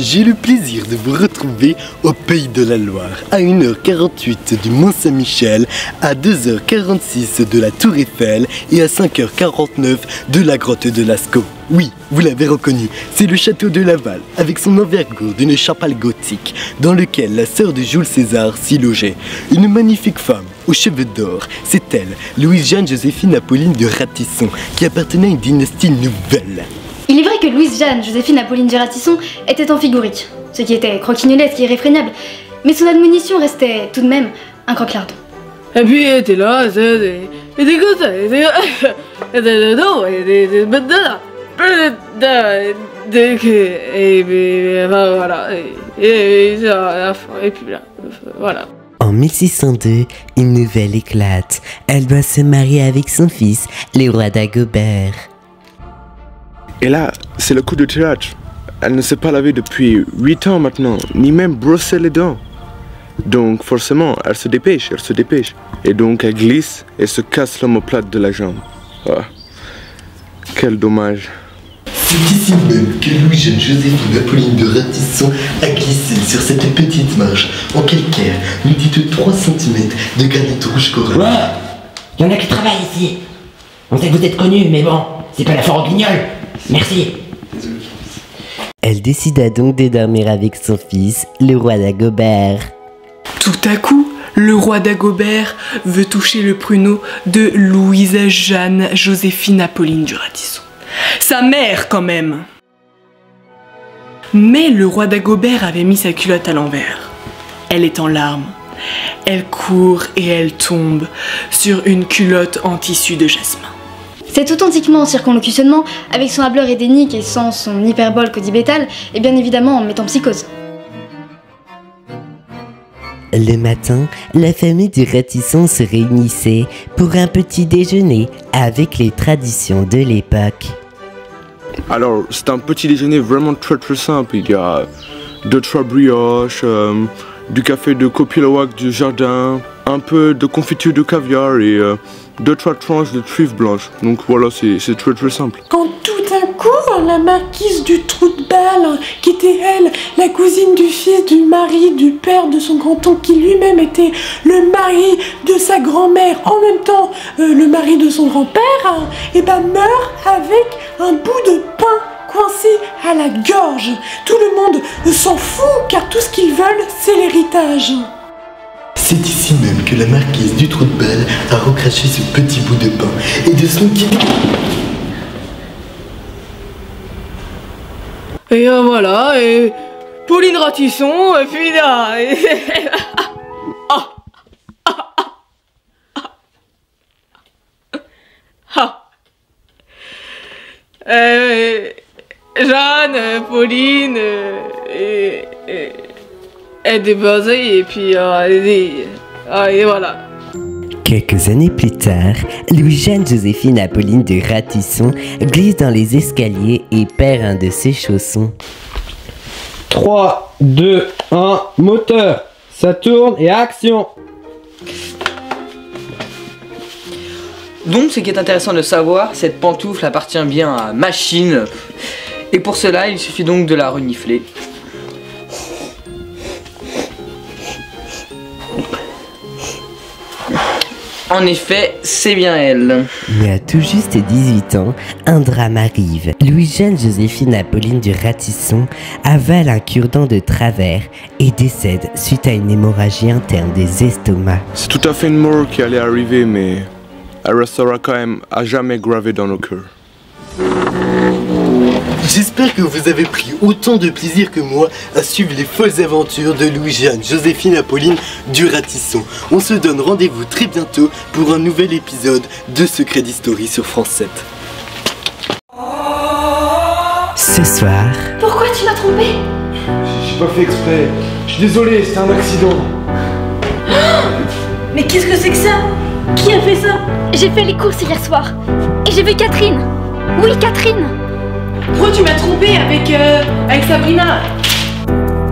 j'ai le plaisir de vous retrouver au Pays de la Loire, à 1h48 du Mont-Saint-Michel, à 2h46 de la Tour Eiffel et à 5h49 de la grotte de Lascaux. Oui, vous l'avez reconnu, c'est le château de Laval, avec son envergure d'une chapelle gothique, dans lequel la sœur de Jules César s'y logeait. Une magnifique femme, aux cheveux d'or, c'est elle, Louise-Jeanne Joséphine Apolline de Ratisson, qui appartenait à une dynastie nouvelle. Il est vrai que Louise-Jeanne Joséphine Apolline de Ratisson était amphigourique, ce qui était croquignolesque et irréfrénable, mais son admonition restait tout de même un croque-lardon. Et puis elle était là, voilà. En 1602, une nouvelle éclate. Elle doit se marier avec son fils, le roi d'Agobert. Et là, c'est le coup de théâtre. Elle ne s'est pas lavée depuis 8 ans maintenant, ni même brossé les dents. Donc forcément, elle se dépêche. Et donc elle glisse et se casse l'omoplate de la jambe. Ah, quel dommage. C'est ici même que Louise-Jeanne Joséphine Apolline de Ratisson a glissé sur cette petite marche en calcaire, muni de 3 cm de granit rouge corail. Ouais, il y en a qui travaillent ici. On sait que vous êtes connus, mais bon, c'est pas la foire aux guignols. Merci. Elle décida donc de dormir avec son fils, le roi d'Agobert. Tout à coup, le roi d'Agobert veut toucher le pruneau de Louise-Jeanne Joséphine Apolline du Ratisson. Sa mère, quand même. Mais le roi d'Agobert avait mis sa culotte à l'envers. Elle est en larmes. Elle court et elle tombe sur une culotte en tissu de jasmin. Cet authentiquement circonlocutionnement, avec son hableur édénique et sans son hyperbole codibétale, est bien évidemment en métempsychose. Le matin, la famille du Ratisson se réunissait pour un petit déjeuner avec les traditions de l'époque. Alors, c'est un petit déjeuner vraiment très simple. Il y a 2-3 brioches, du café de Copiloac du jardin, un peu de confiture de caviar et 2-3 tranches de truffe blanche. Donc voilà, c'est très simple. Quand tout d'un coup, la marquise du trou de balle, qui était elle, la cousine du fils du mari du père de son grand-oncle, qui lui-même était le mari de sa grand-mère, en même temps le mari de son grand-père, et ben meurt avec un bout de pain coincé à la gorge. Tout le monde s'en fout, car tout ce qu'ils veulent, c'est l'héritage. C'est ici même que la marquise du trou de balle a recraché ce petit bout de pain et de son petit... Et voilà, et Pauline Ratisson, et puis là, Jeanne, Pauline, et des basés, et puis et voilà. Quelques années plus tard, Louise-Jeanne Joséphine Apolline de Ratisson glisse dans les escaliers et perd un de ses chaussons. 3, 2, 1, moteur. Ça tourne et action. Donc ce qui est intéressant de savoir, cette pantoufle appartient bien à Machine. Et pour cela, il suffit donc de la renifler. En effet, c'est bien elle. Mais à tout juste 18 ans, un drame arrive. Louise-Jeanne Joséphine Apolline du Ratisson avale un cure-dent de travers et décède suite à une hémorragie interne des estomacs. C'est tout à fait une mort qui allait arriver, mais elle restera quand même à jamais gravée dans nos cœurs. J'espère que vous avez pris autant de plaisir que moi à suivre les folles aventures de Louise-Jeanne Joséphine Apolline du Ratisson. On se donne rendez-vous très bientôt pour un nouvel épisode de Secret d'Historie sur France 7. Ce soir... Pourquoi tu m'as trompé? J'ai pas fait exprès. Je suis désolé, c'était un accident. Mais qu'est-ce que c'est que ça? Qui a fait ça? J'ai fait les courses hier soir et j'ai vu Catherine. Oui, Catherine. Pourquoi tu m'as trompé avec Sabrina?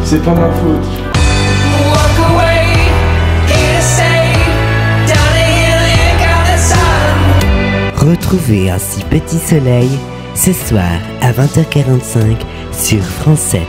C'est pas ma faute. Retrouvez un si petit soleil ce soir à 20h45 sur France 7.